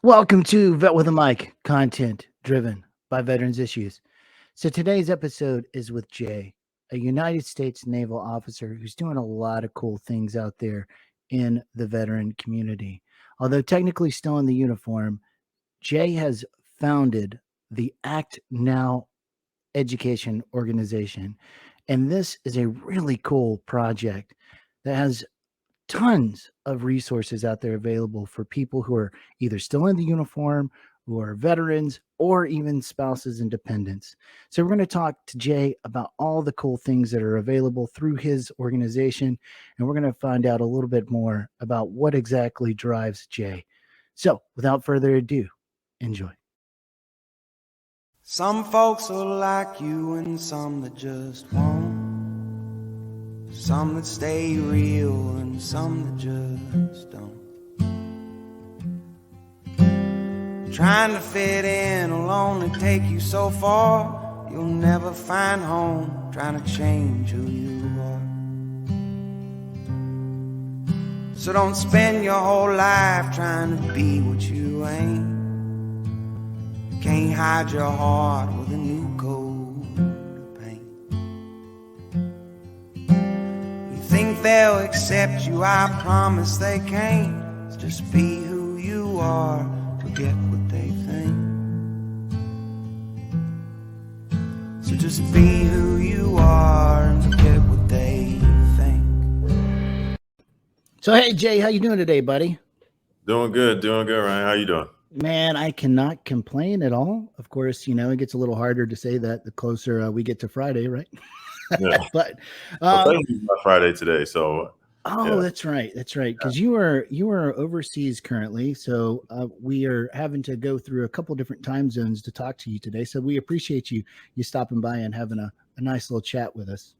Welcome to Vet with a Mic, content driven by Veterans Issues. So today's episode is with Jay, a United States naval officer who's doing a lot of cool things out there in the veteran community. Although technically still in the uniform, Jay has founded the Act Now education organization. And this is a really cool project that has tons of resources out there available for people who are either still in the uniform, who are veterans, or even spouses and dependents. So, we're going to talk to Jay about all the cool things that are available through his organization, and we're going to find out a little bit more about what exactly drives Jay. So, without further ado, enjoy. Some folks will like you and some that just won't. Some that stay real and some that just don't. Trying to fit in will only take you so far. You'll never find home trying to change who you are. So don't spend your whole life trying to be what you ain't. Can't hide your heart with a new coat of paint. You think they'll accept you, I promise they can't. So just be who you are, forget what they think. So just be who you are and forget what they think. So, hey, Jay, how you doing today, buddy? Doing good, Ryan. How you doing? Man, I cannot complain at all. Of course, it gets a little harder to say that the closer we get to Friday, right? Yeah. But Well, technically it's not Friday today, so oh, yeah. that's right, because you are overseas currently, so we are having to go through a couple different time zones to talk to you today. So we appreciate you stopping by and having a nice little chat with us.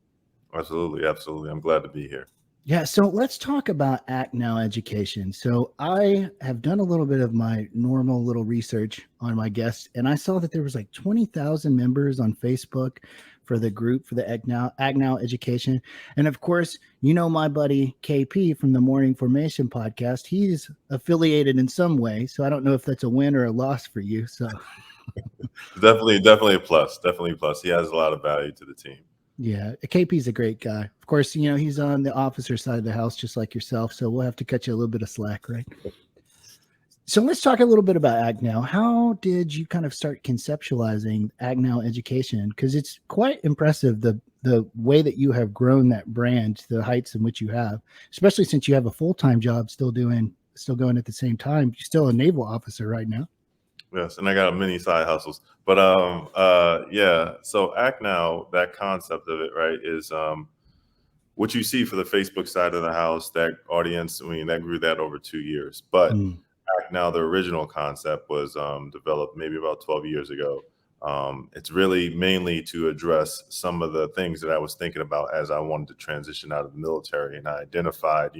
Absolutely. I'm glad to be here. Yeah, so let's talk about Act Now education. So I have done a little bit of my normal little research on my guests, and I saw that there was like 20,000 members on Facebook for the group for the Act Now education. And of course, my buddy KP from the Morning Formation podcast, he's affiliated in some way. So I don't know if that's a win or a loss for you. So Definitely a plus. Definitely a plus. He has a lot of value to the team. yeah, KP's a great guy. Of course, he's on the officer side of the house, just like yourself. So we'll have to cut you a little bit of slack, right? So let's talk a little bit about Act Now. How did you kind of start conceptualizing Act Now education? Because it's quite impressive the way that you have grown that brand to the heights in which you have, especially since you have a full-time job still going at the same time. You're still a naval officer right now. Yes, and I got many side hustles. But yeah, so Act Now, that concept of it, right, is what you see for the Facebook side of the house, that audience, that grew that over 2 years. But Act Now, the original concept was developed maybe about 12 years ago. It's really mainly to address some of the things that I was thinking about as I wanted to transition out of the military. And I identified,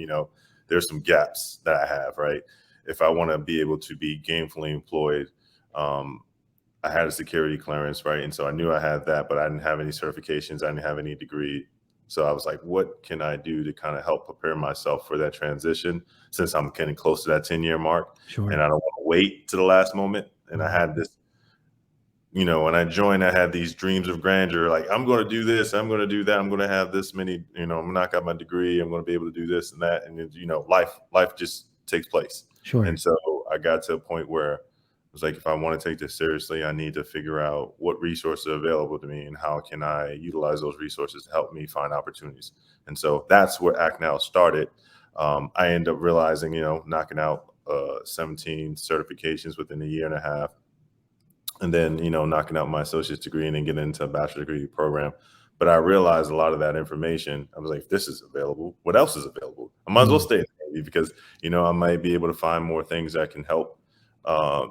there's some gaps that I have, right? If I want to be able to be gainfully employed, I had a security clearance, right? And so I knew I had that, but I didn't have any certifications. I didn't have any degree. So I was like, what can I do to kind of help prepare myself for that transition, since I'm getting close to that 10-year mark? Sure. And I don't want to wait to the last moment. And I had this, when I joined, I had these dreams of grandeur. Like, I'm going to do this, I'm going to do that. I'm going to have this many, I'm going to knock out my degree. I'm going to be able to do this and that. And life just takes place. Sure. And so I got to a point where was like, if I want to take this seriously, I need to figure out what resources are available to me and how can I utilize those resources to help me find opportunities. And so that's where Act Now started. I ended up realizing, knocking out 17 certifications within a year and a half. And then, knocking out my associate's degree and then getting into a bachelor's degree program. But I realized a lot of that information, I was like, if this is available, what else is available? I might as well stay in the Navy because, I might be able to find more things that can help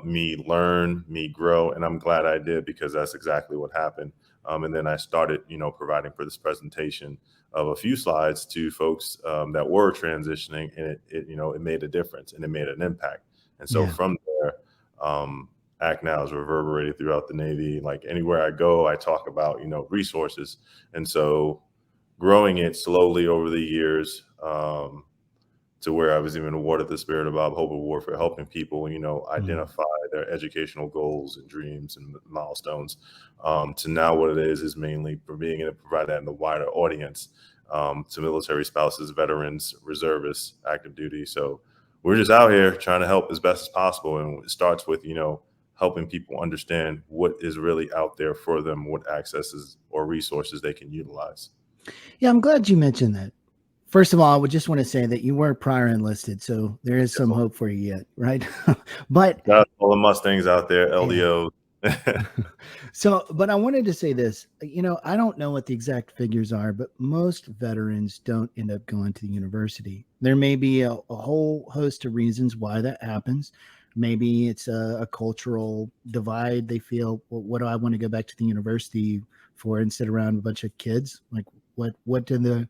me learn, me grow. And I'm glad I did, because that's exactly what happened. And then I started, providing for this presentation of a few slides to folks that were transitioning, and it made a difference and it made an impact. And so from there, Act Now is reverberated throughout the Navy. Like, anywhere I go, I talk about, resources. And so growing it slowly over the years, to where I was even awarded the Spirit of Bob Hope Award for helping people, identify their educational goals and dreams and milestones. To now what it is mainly for being able to provide that in the wider audience, to military spouses, veterans, reservists, active duty. So we're just out here trying to help as best as possible. And it starts with, helping people understand what is really out there for them, what accesses or resources they can utilize. Yeah, I'm glad you mentioned that. First of all, I would just want to say that you were prior enlisted, so there is some hope for you yet, right? But got all the Mustangs out there, LDO. So, but I wanted to say this, I don't know what the exact figures are, but most veterans don't end up going to the university. There may be a whole host of reasons why that happens. Maybe it's a cultural divide. They feel, well, what do I want to go back to the university for and sit around a bunch of kids? Like, what do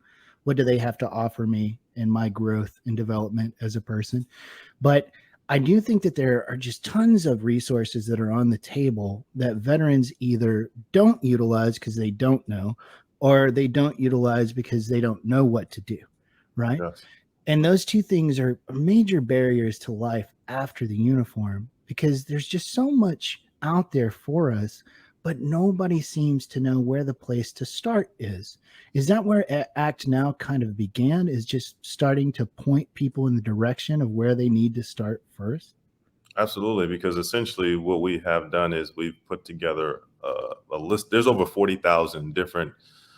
they have to offer me in my growth and development as a person? But I do think that there are just tons of resources that are on the table that veterans either don't utilize because they don't know, or they don't utilize because they don't know what to do, right? Yes. And those two things are major barriers to life after the uniform, because there's just so much out there for us, but nobody seems to know where the place to start is. Is that where ACT Now kind of began, is just starting to point people in the direction of where they need to start first? Absolutely, because essentially what we have done is we've put together a list. There's over 40,000 different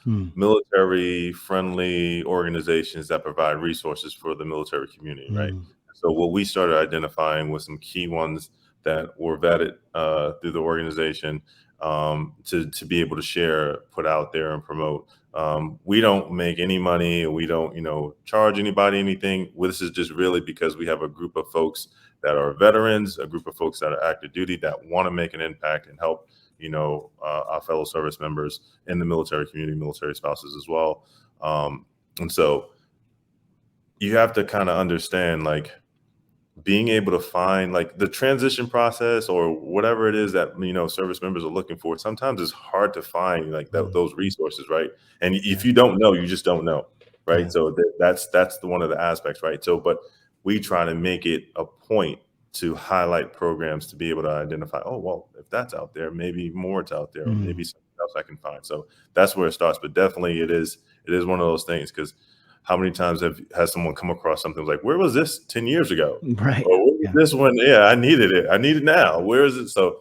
military-friendly organizations that provide resources for the military community, right? So what we started identifying was some key ones that were vetted through the organization to be able to share, put out there, and promote. We don't make any money, and we don't, charge anybody anything. This is just really because we have a group of folks that are veterans, a group of folks that are active duty that want to make an impact and help, our fellow service members in the military community, military spouses as well. And so you have to kind of understand, like, being able to find, like, the transition process or whatever it is that, service members are looking for. Sometimes it's hard to find, like, those resources, right? And if you don't know, you just don't know, right? Yeah. So that's one of the aspects, right? So, but we try to make it a point to highlight programs to be able to identify, oh, well, if that's out there, maybe more it's out there, or maybe something else I can find. So that's where it starts. But definitely it is one of those things, because how many times has someone come across something like, where was this 10 years ago? Right. Or where was this one? Yeah, I needed it. I need it now. Where is it? So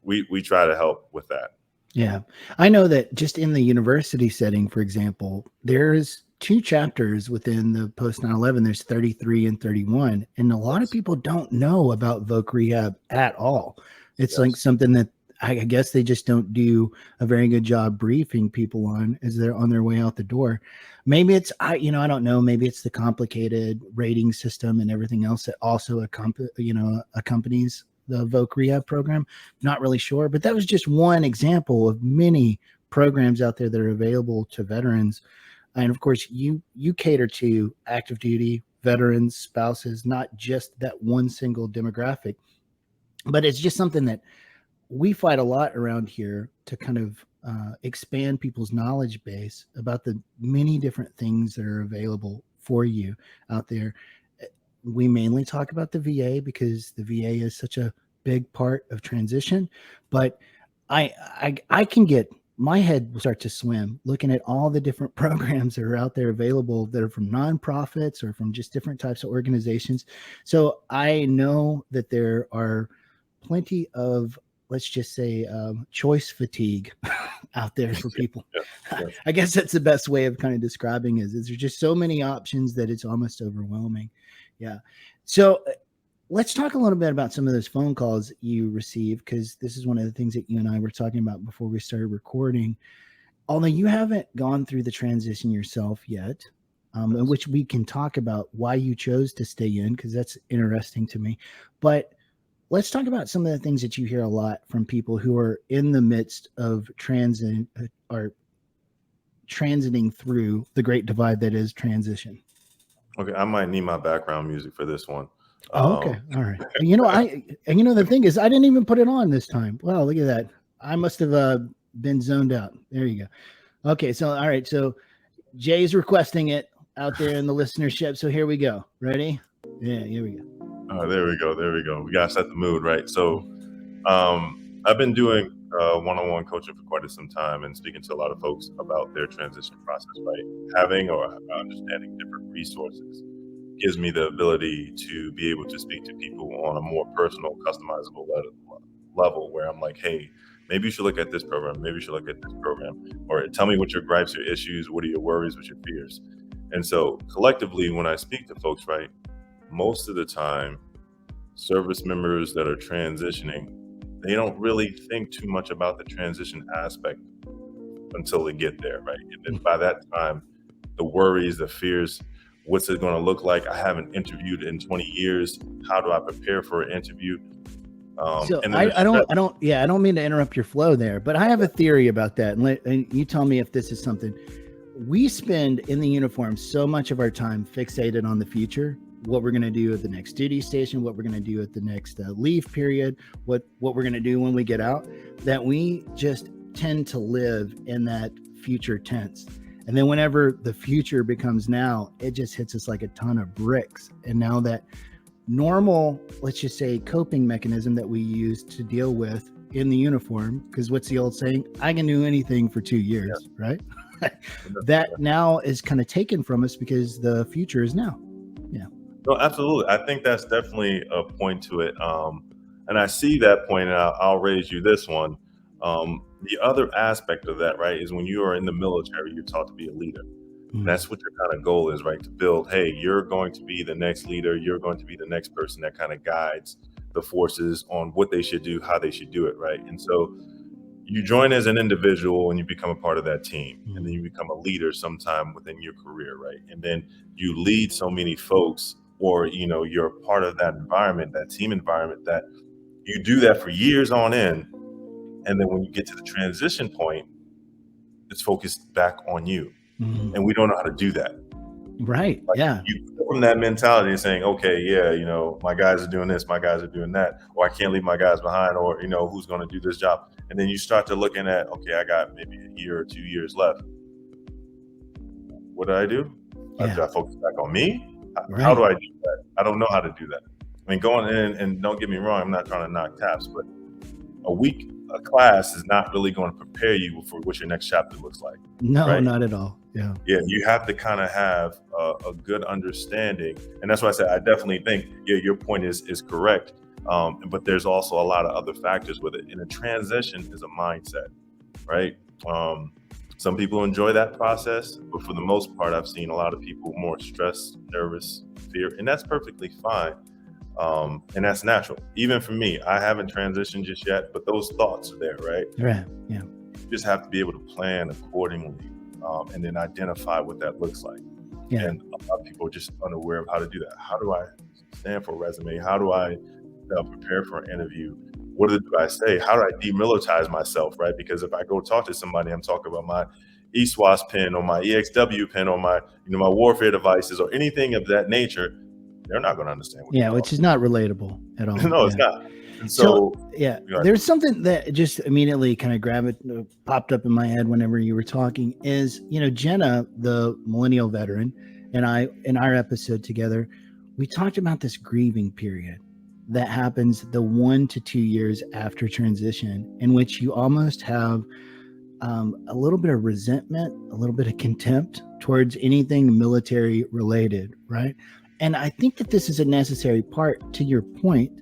we try to help with that. Yeah. I know that just in the university setting, for example, there's 2 chapters within the post 9/11. There's 33 and 31. And a lot of people don't know about Voc Rehab at all. It's like something that I guess they just don't do a very good job briefing people on as they're on their way out the door. Maybe it's, I don't know, maybe it's the complicated rating system and everything else that also accompanies the Voc Rehab program. Not really sure, but that was just one example of many programs out there that are available to veterans. And of course, you cater to active duty, veterans, spouses, not just that one single demographic. But it's just something that we fight a lot around here to kind of expand people's knowledge base about the many different things that are available for you out there. We mainly talk about the VA because the VA is such a big part of transition, but I can get, my head will start to swim looking at all the different programs that are out there available that are from nonprofits or from just different types of organizations. So I know that there are plenty of, let's just say, choice fatigue out there for people. Yeah. I guess that's the best way of kind of describing it, is there's just so many options that it's almost overwhelming. Yeah. So let's talk a little bit about some of those phone calls that you received, because this is one of the things that you and I were talking about before we started recording. Although you haven't gone through the transition yourself yet, in which we can talk about why you chose to stay in, because that's interesting to me. But let's talk about some of the things that you hear a lot from people who are in the midst of transiting through the great divide that is transition. Okay, I might need my background music for this one. Oh, okay, all right. The thing is, I didn't even put it on this time. Wow, look at that. I must have been zoned out. There you go. Okay, so all right, so Jay's requesting it. out there in the listenership. So here we go. Ready? Yeah, here we go. There we go. There we go. We got to set the mood, right? So I've been doing one-on-one coaching for quite some time and speaking to a lot of folks about their transition process, right? Having or understanding different resources gives me the ability to be able to speak to people on a more personal, customizable level where I'm like, hey, maybe you should look at this program. Maybe you should look at this program. Or tell me what your gripes, your issues, what are your worries, what your fears. And so collectively, when I speak to folks, right, most of the time, service members that are transitioning, they don't really think too much about the transition aspect until they get there, right? And then by that time, the worries, the fears, what's it going to look like? I haven't interviewed in 20 years. How do I prepare for an interview? So I don't mean to interrupt your flow there, but I have a theory about that. And you tell me if this is something. We spend in the uniform so much of our time fixated on the future, what we're going to do at the next duty station, what we're going to do at the next leave period, what we're going to do when we get out, that we just tend to live in that future tense. And then whenever the future becomes now, it just hits us like a ton of bricks. And now that normal, let's just say, coping mechanism that we use to deal with in the uniform, because what's the old saying? I can do anything for 2 years, right? That now is kind of taken from us because the future is now. Yeah. No, absolutely. I think that's definitely a point to it. And I see that point, and I'll raise you this one. The other aspect of that, right, is when you are in the military, you're taught to be a leader. And that's what your kind of goal is, right? To build, hey, you're going to be the next leader. You're going to be the next person that kind of guides the forces on what they should do, how they should do it, right? And so you join as an individual and you become a part of that team. And then you become a leader sometime within your career, right? And then you lead so many folks, or, you know, you're part of that environment, that team environment, that you do that for years on end. And then when you get to the transition point, it's focused back on you. And we don't know how to do that. Right. Like, yeah. You go from that mentality of saying, okay, yeah, you know, my guys are doing this, my guys are doing that, or I can't leave my guys behind, or, you know, who's going to do this job? And then you start to looking at, okay, I got maybe a year or 2 years left. What do I do? Yeah. Do I focus back on me? Right. How do I do that? I don't know how to do that. I mean, going in, and don't get me wrong, I'm not trying to knock TAPS, but a class is not really going to prepare you for what your next chapter looks like. No, right? not at all. Yeah. Yeah, you have to kind of have a good understanding. And that's why I said, I definitely think, yeah, your point is correct. But there's also a lot of other factors with it. And a transition is a mindset, right? Some people enjoy that process, but for the most part, I've seen a lot of people more stressed, nervous, fear, and that's perfectly fine. And that's natural. Even for me, I haven't transitioned just yet, but those thoughts are there, right? Right. Yeah. You just have to be able to plan accordingly, and then identify what that looks like. Yeah. And a lot of people are just unaware of how to do that. How do I stand for a resume? How do I prepare for an interview? What do I say? How do I demilitarize myself, right? Because if I go talk to somebody, I'm talking about my ESWAS pin or my EXW pin or my, my warfare devices or anything of that nature, they're not going to understand what which is not relatable at all. No, it's not. And so there's something that just immediately kind of popped up in my head whenever you were talking is, Jenna, the millennial veteran, and I, in our episode together, we talked about this grieving period that happens the 1 to 2 years after transition, in which you almost have a little bit of resentment, a little bit of contempt towards anything military related, right? And I think that this is a necessary part. To your point,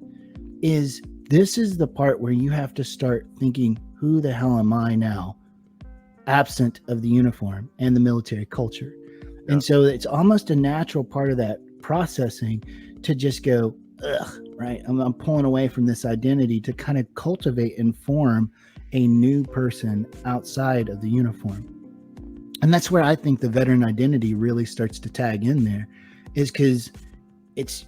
is this is the part where you have to start thinking, who the hell am I now, absent of the uniform and the military culture? Yeah. And so it's almost a natural part of that processing to just go, ugh, right? I'm pulling away from this identity to kind of cultivate and form a new person outside of the uniform. And that's where I think the veteran identity really starts to tag in there, is because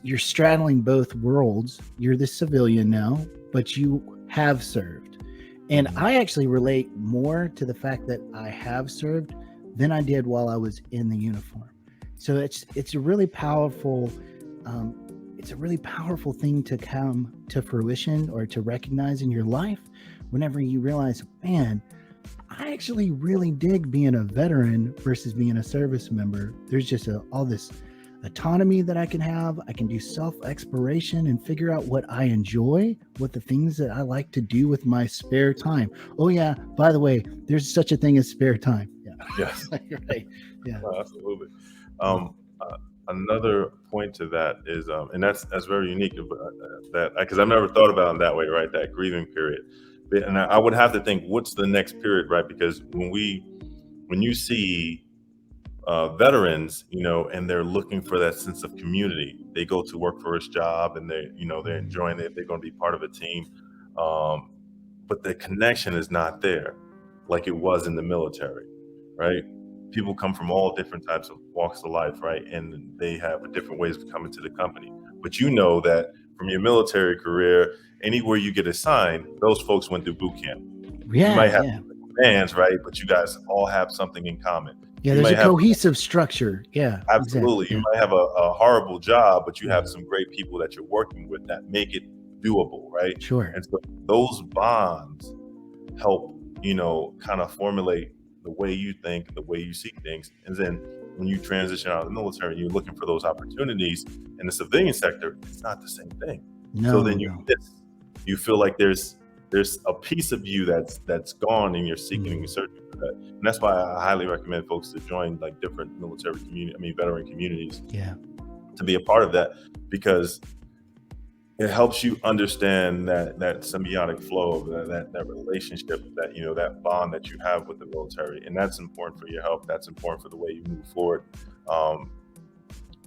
you're straddling both worlds. You're the civilian now, but you have served. And I actually relate more to the fact that I have served than I did while I was in the uniform. So it's a really powerful thing to come to fruition or to recognize in your life whenever you realize, man, I actually really dig being a veteran versus being a service member. There's just all this autonomy that I can have. I can do self-exploration and figure out what I enjoy, what the things that I like to do with my spare time. Oh yeah, by the way, there's such a thing as spare time. Yeah. Yes. Right. Yeah. No, absolutely. Another point to that is, and that's very unique, that because I've never thought about it that way, right? That grieving period, and I would have to think, what's the next period, right? Because when you see veterans, and they're looking for that sense of community, they go to work for his job, and they're enjoying it. They're going to be part of a team, but the connection is not there, like it was in the military, right? People come from all different types of walks of life, right? And they have different ways of coming to the company. But you know that from your military career, anywhere you get assigned, those folks went through boot camp. Yeah. You might have bands, right? But you guys all have something in common. Yeah, there's a cohesive structure. Yeah, absolutely. Exactly. You might have a horrible job, but you have some great people that you're working with that make it doable, right? Sure. And so those bonds help, kind of formulate the way you think, the way you see things. And then when you transition out of the military, you're looking for those opportunities in the civilian sector, it's not the same thing. So then you feel like there's a piece of you that's gone, and you're seeking and you're searching for that. And that's why I highly recommend folks to join like different veteran communities. Yeah. To be a part of that, because it helps you understand that symbiotic flow of that relationship, that bond that you have with the military. And that's important for your health. That's important for the way you move forward.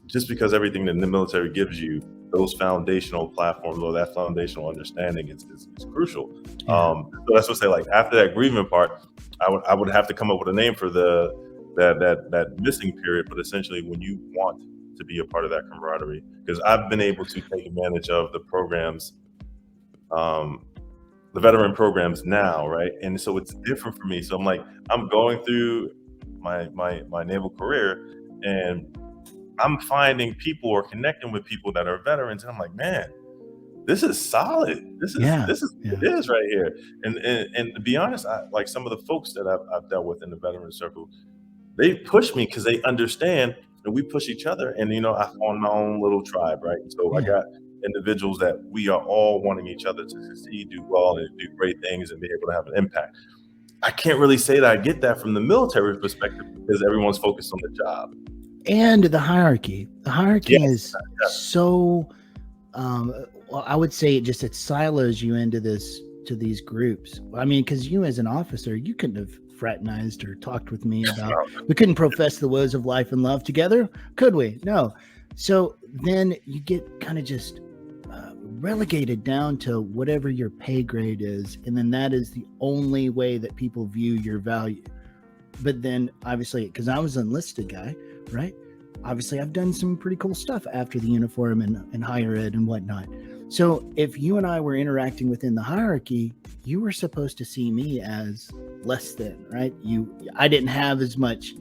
Just because everything that the military gives you, those foundational platforms or that foundational understanding is crucial. Yeah. So that's what I say, like after that grieving part, I would have to come up with a name for that missing period. But essentially when you want to be a part of that camaraderie, because I've been able to take advantage of the programs, the veteran programs now, right? And so it's different for me. So I'm going through my naval career, and I'm finding people or connecting with people that are veterans, and I'm like, man, this is solid. This is it is right here. And to be honest, like some of the folks that I've dealt with in the veteran circle, they push me because they understand. And we push each other, and I formed my own little tribe, right? So I got individuals that we are all wanting each other to succeed, do well, and do great things, and be able to have an impact. I can't really say that I get that from the military perspective, because everyone's focused on the job and the hierarchy. The hierarchy is so. Well, I would say it silos you into these groups. I mean, because you as an officer, you couldn't have fraternized or talked with me about, we couldn't profess the woes of life and love together, could we? No. So then you get kind of just relegated down to whatever your pay grade is, and then that is the only way that people view your value. But then obviously, because I was an enlisted guy, right? Obviously I've done some pretty cool stuff after the uniform and higher ed and whatnot. So if you and I were interacting within the hierarchy, you were supposed to see me as less than, right? I didn't have as much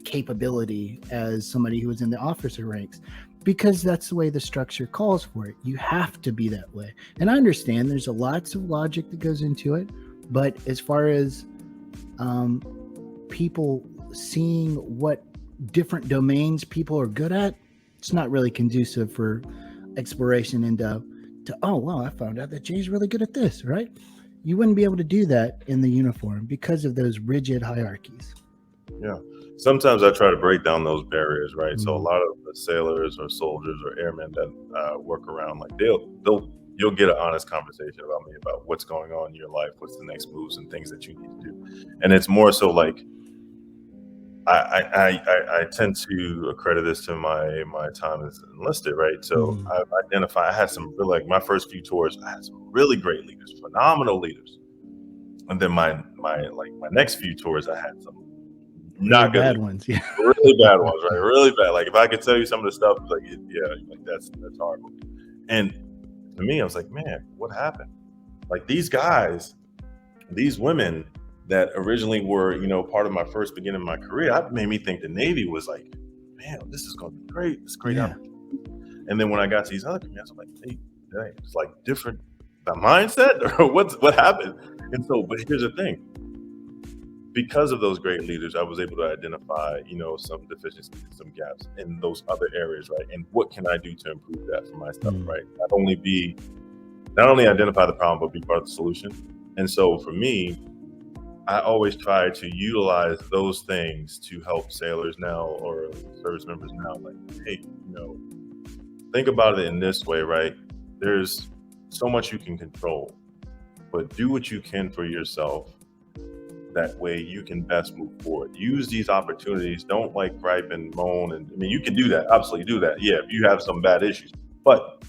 capability as somebody who was in the officer ranks, because that's the way the structure calls for it. You have to be that way. And I understand there's lots of logic that goes into it, but as far as people seeing what different domains people are good at, it's not really conducive for exploration into oh wow, I found out that Jay's really good at this, right? You wouldn't be able to do that in the uniform because of those rigid hierarchies. Yeah. Sometimes I try to break down those barriers, right? So a lot of the sailors or soldiers or airmen that work around, like you'll get an honest conversation about me, about what's going on in your life, what's the next moves and things that you need to do. And it's more so like, I tend to accredit this to my time as enlisted, right? So I had some really, like my first few tours, I had some really great leaders, phenomenal leaders. And then my next few tours, I had some not good bad ones, really bad ones, right? Really bad. Like if I could tell you some of the stuff, like that's horrible. And to me, I was like, man, what happened? Like these guys, these women that originally were, part of my first beginning of my career, that made me think the Navy was like, man, this is going to be great. It's a great opportunity. And then when I got to these other commands, I'm like, hey, it's like different, the mindset or what happened? And so, but here's the thing. because of those great leaders, I was able to identify, some deficiencies, some gaps in those other areas, right? And what can I do to improve that for myself, right? Not only identify the problem, but be part of the solution. And so for me, I always try to utilize those things to help sailors now or service members now. Like, hey, think about it in this way, right? There's so much you can control, but do what you can for yourself. That way you can best move forward. Use these opportunities. Don't like gripe and moan. And I mean, you can do that. Absolutely do that. Yeah, if you have some bad issues, but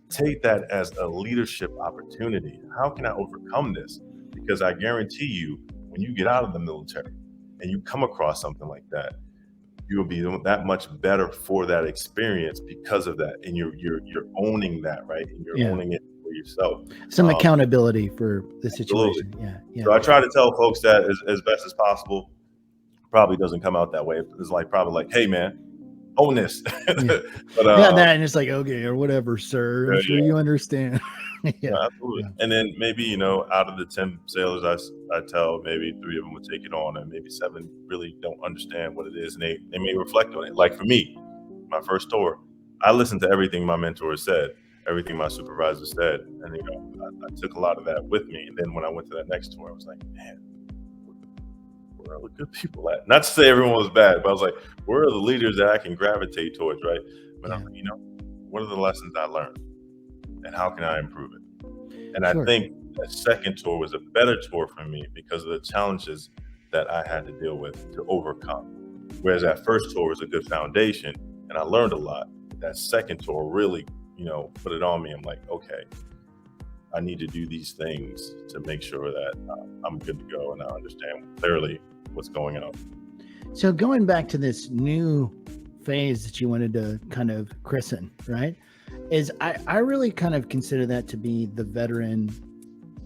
take that as a leadership opportunity. How can I overcome this? Because I guarantee you, when you get out of the military and you come across something like that, you'll be that much better for that experience because of that. And you're owning that, right? And you're owning it for yourself. Some accountability for the situation. Absolutely. Yeah. So I try to tell folks that as best as possible. Probably doesn't come out that way. It's probably like, hey man, own this. But and it's like, okay, or whatever, sir. I'm sure you understand. Absolutely. Yeah. And then maybe, out of the 10 sailors I tell, maybe 3 of them would take it on, and maybe 7 really don't understand what it is, and they may reflect on it. Like for me, my first tour, I listened to everything my mentor said, everything my supervisor said, and I took a lot of that with me. And then when I went to that next tour, I was like, man, where are the good people at? Not to say everyone was bad, but I was like, where are the leaders that I can gravitate towards, right? But I'm like, what are the lessons I learned? And how can I improve it? And I think that second tour was a better tour for me because of the challenges that I had to deal with to overcome. Whereas that first tour was a good foundation and I learned a lot. That second tour really, put it on me. I'm like, okay, I need to do these things to make sure that I'm good to go and I understand clearly what's going on. So going back to this new phase that you wanted to kind of christen, right? Is I really kind of consider that to be the veteran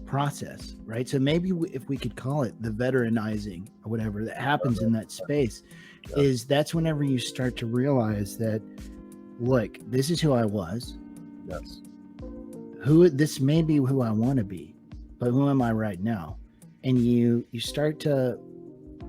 process, right? So maybe if we could call it the veteranizing or whatever that happens in that space, is that's whenever you start to realize that, look, this is who I was. Yes. This may be who I want to be, but who am I right now? And you start to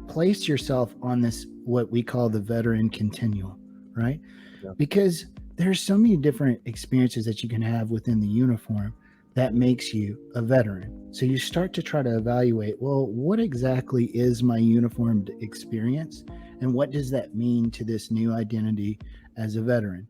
place yourself on this, what we call the veteran continuum, right? Yeah. Because there's so many different experiences that you can have within the uniform that makes you a veteran. So you start to try to evaluate, well, what exactly is my uniformed experience? And what does that mean to this new identity as a veteran?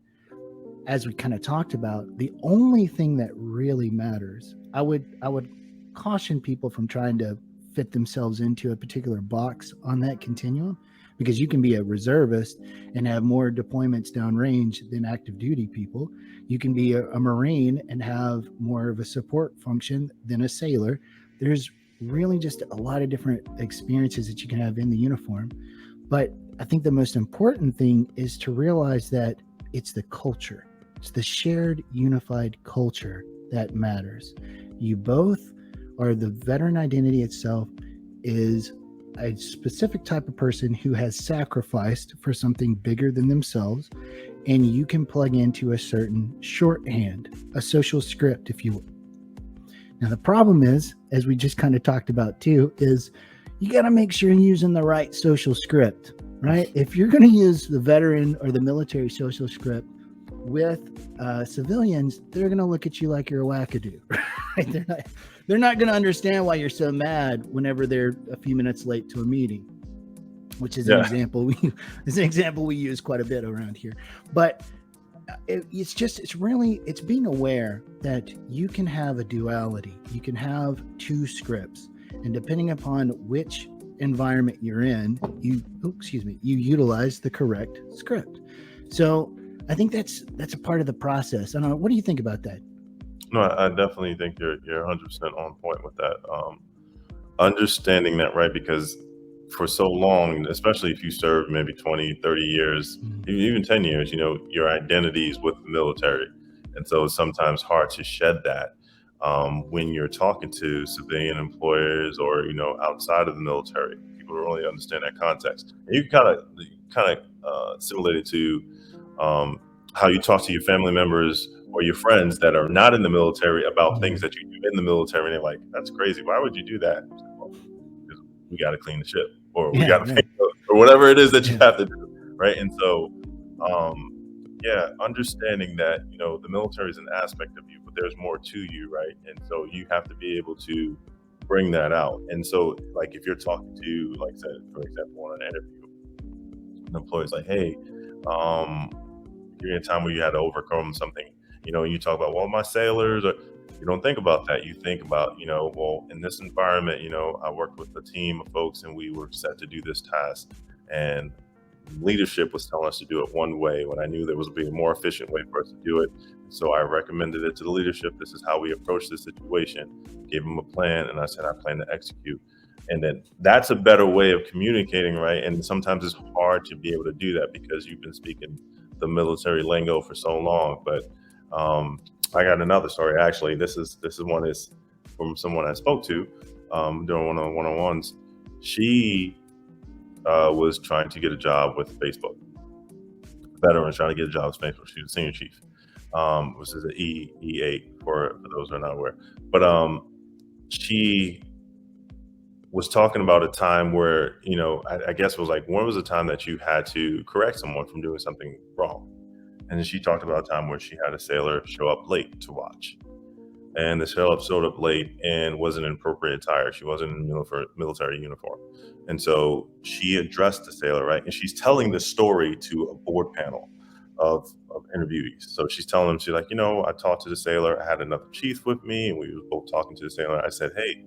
As we kind of talked about, the only thing that really matters, I would caution people from trying to fit themselves into a particular box on that continuum, because you can be a reservist and have more deployments downrange than active duty people. You can be a Marine and have more of a support function than a sailor. There's really just a lot of different experiences that you can have in the uniform. But I think the most important thing is to realize that it's the culture. It's the shared unified culture that matters. You both are, the veteran identity itself is a specific type of person who has sacrificed for something bigger than themselves, and you can plug into a certain shorthand, a social script, if you will. Now, the problem is, as we just kind of talked about too, is you got to make sure you're using the right social script, right? If you're going to use the veteran or the military social script with civilians, they're going to look at you like you're a wackadoo, right? They're not going to understand why you're so mad whenever they're a few minutes late to a meeting, which is an example we use quite a bit around here. But it's being aware that you can have a duality. You can have two scripts, and depending upon which environment you're in, you utilize the correct script. So I think that's a part of the process. I don't know. What do you think about that? No, I definitely think you're 100% on point with that. Understanding that, right? Because for so long, especially if you serve maybe 20, 30 years, even 10 years, your identity is with the military. And so it's sometimes hard to shed that when you're talking to civilian employers or, outside of the military. People don't really understand that context. And you kind of simulate it to how you talk to your family members or your friends that are not in the military about things that you do in the military. And they're like, that's crazy. Why would you do that? Well, because we got to clean the ship. or we Yeah, got to yeah. pay those, or whatever it is that you Yeah. have to do, right? And so, yeah, understanding that, you know, the military is an aspect of you, but there's more to you, right? And so you have to be able to bring that out. And so, like, if you're talking to, like I said, for example, on an interview, an employee's like, hey, you're in a time where you had to overcome something, you know, and you talk about, well, my sailors, or you don't think about that. You think about, you know, well, in this environment, you know, I worked with a team of folks and we were set to do this task. And leadership was telling us to do it one way when I knew there was be a more efficient way for us to do it. So I recommended it to the leadership. This is how we approach this situation, gave them a plan, and I said, I plan to execute. And then that's a better way of communicating, right? And sometimes it's hard to be able to do that because you've been speaking the military lingo for so long. But I got another story. Actually, this is one is from someone I spoke to during one of the one-on-ones. She was trying to get a job with Facebook. Veteran trying to get a job with Facebook. She was a senior chief, which is an E8 for those who are not aware. But she was talking about a time where, you know, I guess it was like, when was the time that you had to correct someone from doing something wrong? And then she talked about a time where she had a sailor show up late to watch. And the sailor showed up late and wasn't in appropriate attire. She wasn't in military uniform. And so she addressed the sailor, right? And she's telling the story to a board panel of interviewees. So she's telling them, she's like, you know, I talked to the sailor. I had another chief with me, and we were both talking to the sailor. I said, hey,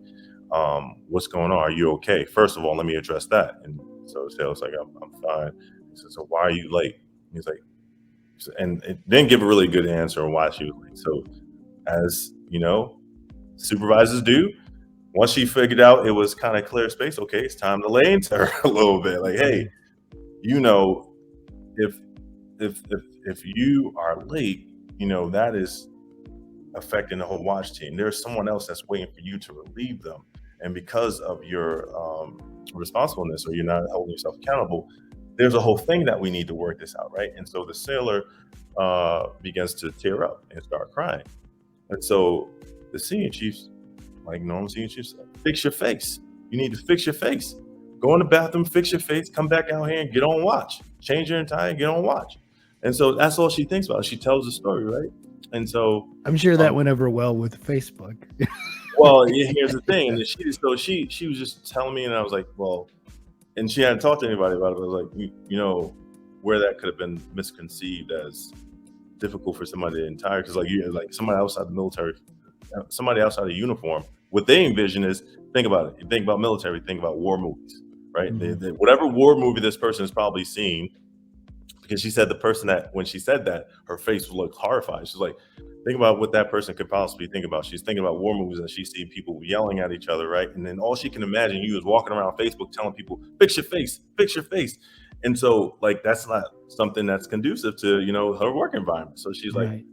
what's going on? Are you okay? First of all, let me address that. And so the sailor's like, I'm fine. He said, so why are you late? He's like, and it didn't give a really good answer on why she was late. So as you know, supervisors do, once she figured out it was kind of clear space, okay, it's time to lay into her a little bit. Like, hey, you know, if you are late, you know, that is affecting the whole watch team. There's someone else that's waiting for you to relieve them. And because of your responsibleness, or you're not holding yourself accountable, there's a whole thing that we need to work this out, right? And so the sailor begins to tear up and start crying. And so the senior chiefs, like normal senior chiefs, fix your face. You need to fix your face. Go in the bathroom, fix your face, come back out here and get on watch. Change your attire, get on watch. And so that's all she thinks about. She tells the story, right? And so I'm sure that went over well with Facebook. well, here's the thing. And she was just telling me, and I was like, well, and she hadn't talked to anybody about it. But I was like, you know, where that could have been misconceived as difficult for somebody to entire, because like somebody outside the military, somebody outside of uniform, what they envision is, think about it. You think about military, think about war movies, right? Mm-hmm. Whatever war movie this person has probably seen, because she said the person that, when she said that, her face looked horrified. She's like, think about what that person could possibly think about. She's thinking about war movies and she's seeing people yelling at each other, right? And then all she can imagine, you is walking around Facebook telling people, fix your face, fix your face. And so, like, that's not something that's conducive to, you know, her work environment. So she's like, Right.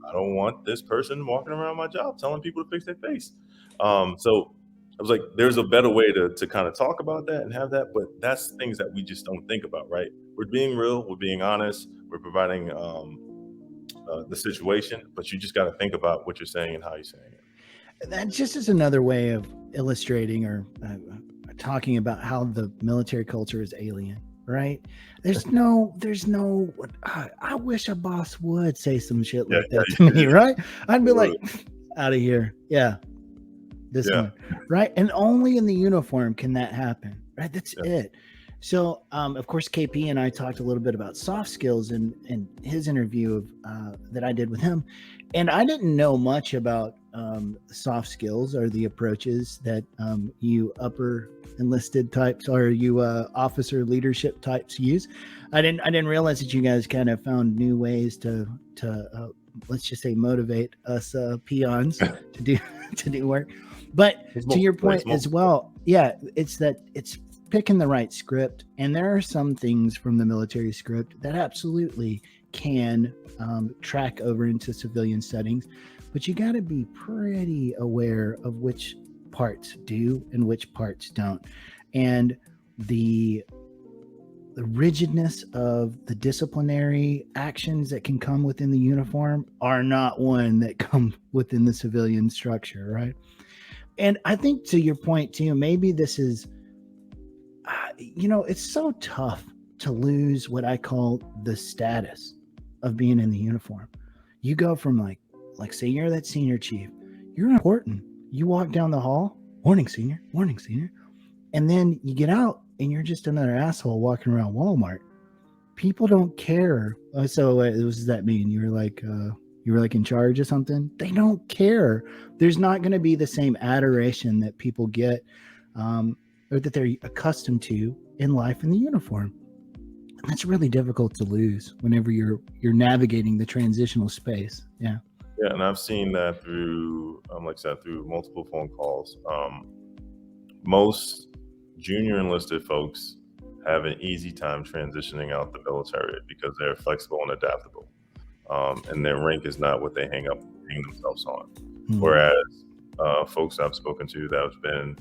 I don't want this person walking around my job telling people to fix their face. So I was like, there's a better way to kind of talk about that and have that, but that's things that we just don't think about, right? We're being real, we're being honest, we're providing the situation, but you just got to think about what you're saying and how you're saying it. That just is another way of illustrating or talking about how the military culture is alien, right? There's no, I wish a boss would say some shit like that to me, right? I'd be like, out of here. Yeah. This one, right? And only in the uniform can that happen, right? That's it. So, of course, KP and I talked a little bit about soft skills in his interview that I did with him. And I didn't know much about soft skills or the approaches that you upper enlisted types or you officer leadership types use. I didn't realize that you guys kind of found new ways to let's just say motivate us peons to do work. But to your point as well, it's picking the right script. And there are some things from the military script that absolutely can track over into civilian settings, but you got to be pretty aware of which parts do and which parts don't. And the rigidness of the disciplinary actions that can come within the uniform are not one that come within the civilian structure, right? And I think to your point too, maybe this is, it's so tough to lose what I call the status of being in the uniform. You go from like say you're that senior chief, you're important. You walk down the hall, morning senior, and then you get out and you're just another asshole walking around Walmart. People don't care. So what does that mean? You were like in charge of something? They don't care. There's not going to be the same adoration that people get, or that they're accustomed to in life in the uniform. And that's really difficult to lose whenever you're navigating the transitional space. Yeah. Yeah, and I've seen that through, like I said, through multiple phone calls. Most junior enlisted folks have an easy time transitioning out the military because they're flexible and adaptable, and their rank is not what they hang themselves on. Mm-hmm. Whereas folks I've spoken to that have been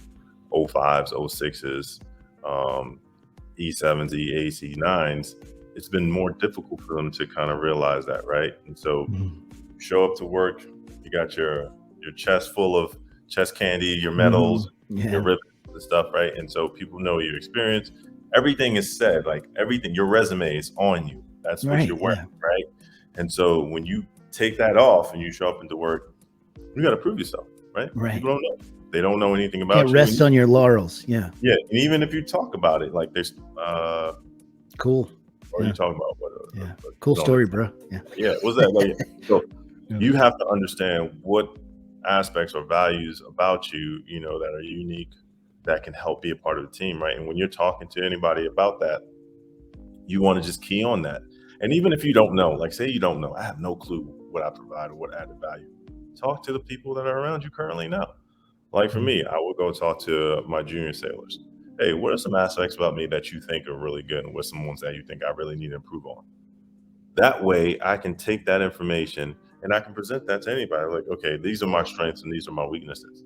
05s, 06s, E7s, E8s, E9s, it's been more difficult for them to kind of realize that, right? And so you show up to work, you got your chest full of chest candy, your medals, your ribbons and stuff, right? And so people know your experience. Everything is said, like everything, your resume is on you. That's what you're wearing, right? And so when you take that off and you show up into work, you got to prove yourself, right? People don't know. They don't know anything about you. Can't rest on your laurels. Yeah. Yeah. And even if you talk about it, like there's cool. Or you talking about what? Cool story, bro. Yeah. Yeah. What's that? Like, so you have to understand what aspects or values about you, that are unique, that can help be a part of the team, right? And when you're talking to anybody about that, you want to just key on that. And even if you don't know, like say you don't know, I have no clue what I provide or what added value. Talk to the people that are around you currently now. Like for me, I will go talk to my junior sailors. Hey, what are some aspects about me that you think are really good, and what's some ones that you think I really need to improve on? That way I can take that information and I can present that to anybody. Like, okay, these are my strengths and these are my weaknesses.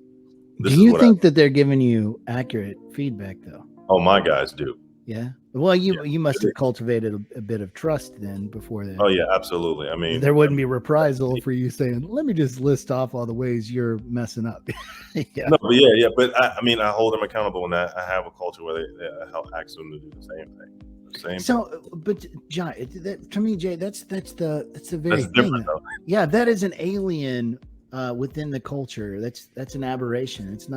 Do you think that they're giving you accurate feedback though? Oh, my guys do. Yeah. Well, you must have cultivated a bit of trust then before that. Oh yeah, absolutely. I mean, there wouldn't be reprisal for you saying, "Let me just list off all the ways you're messing up." Yeah. No, but but I hold them accountable, and I have a culture where they help ask them to do the same thing. So, but John, to me, Jay, that's the very thing. Yeah, that is an alien within the culture. That's an aberration. It's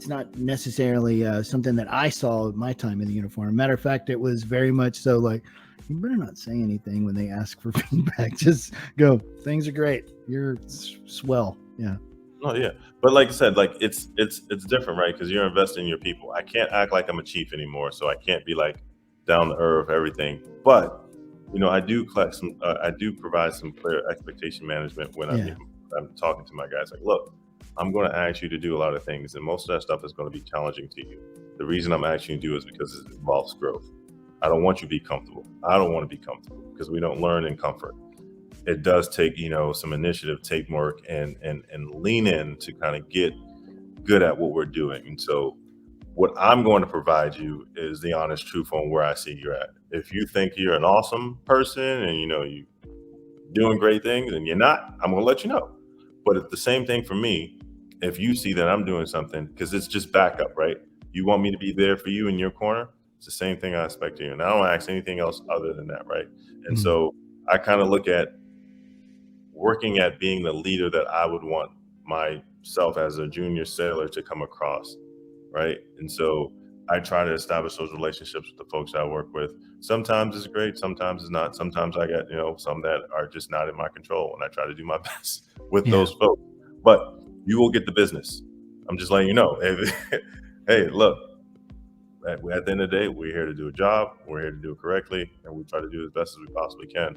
not necessarily something that I saw at my time in the uniform. Matter of fact, it was very much so like, you better not say anything when they ask for feedback. Just go, things are great. You're swell. Yeah. Oh yeah. But like I said, like it's different, right? Because you're investing in your people. I can't act like I'm a chief anymore. So I can't be like down to earth, everything. But I do provide some clear expectation management when I'm talking to my guys. Like, look, I'm going to ask you to do a lot of things, and most of that stuff is going to be challenging to you. The reason I'm asking you to do is because it involves growth. I don't want you to be comfortable. I don't want to be comfortable because we don't learn in comfort. It does take, some initiative, take work, and lean in to kind of get good at what we're doing. And so what I'm going to provide you is the honest truth on where I see you're at. If you think you're an awesome person and, you're doing great things and you're not, I'm going to let you know. But it's the same thing for me. If you see that I'm doing something, because it's just backup, right? You want me to be there for you in your corner. It's the same thing I expect of you. And I don't ask anything else other than that, right? And so I kind of look at working at being the leader that I would want myself as a junior sailor to come across, right? And so I try to establish those relationships with the folks I work with. Sometimes it's great, sometimes it's not. Sometimes I get, some that are just not in my control, and I try to do my best with those folks. But you will get the business. I'm just letting you know. Hey, look, at the end of the day, we're here to do a job. We're here to do it correctly, and we try to do it as best as we possibly can.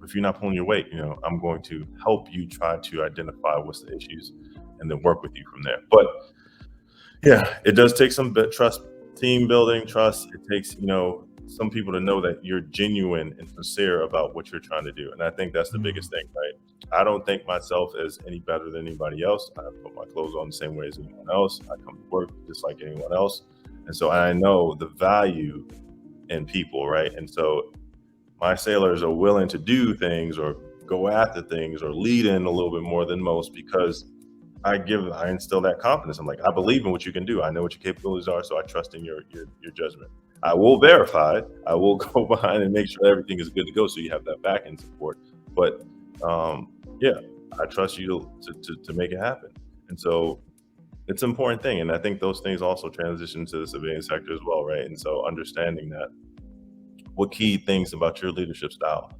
If you're not pulling your weight, I'm going to help you try to identify what's the issues and then work with you from there. But yeah, it does take some trust, team building, trust. It takes, some people to know that you're genuine and sincere about what you're trying to do. And I think that's the biggest thing, right? I don't think myself as any better than anybody else. I put my clothes on the same way as anyone else. I come to work just like anyone else. And so I know the value in people, right? And so my sailors are willing to do things or go after things or lead in a little bit more than most because I instill that confidence. I'm like, I believe in what you can do. I know what your capabilities are, so I trust in your judgment. I will verify it. I will go behind and make sure everything is good to go, so you have that back end support. But yeah, I trust you to make it happen. And so it's an important thing. And I think those things also transition to the civilian sector as well, right? And so understanding that what key things about your leadership style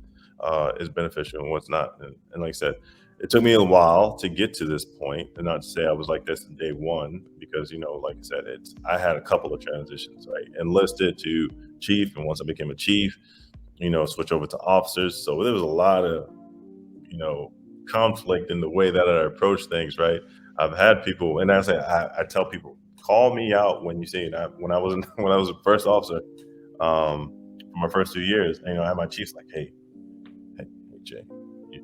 is beneficial and what's not. And like I said, it took me a while to get to this point, and not to say I was like this in day one, because, like I said, I had a couple of transitions, right? Enlisted to chief, and once I became a chief, switch over to officers. So there was a lot of, conflict in the way that I approach things, right? I've had people, and I tell people, call me out when you see it. When I was a first officer, for my first 2 years, I had my chiefs like, hey, Jay,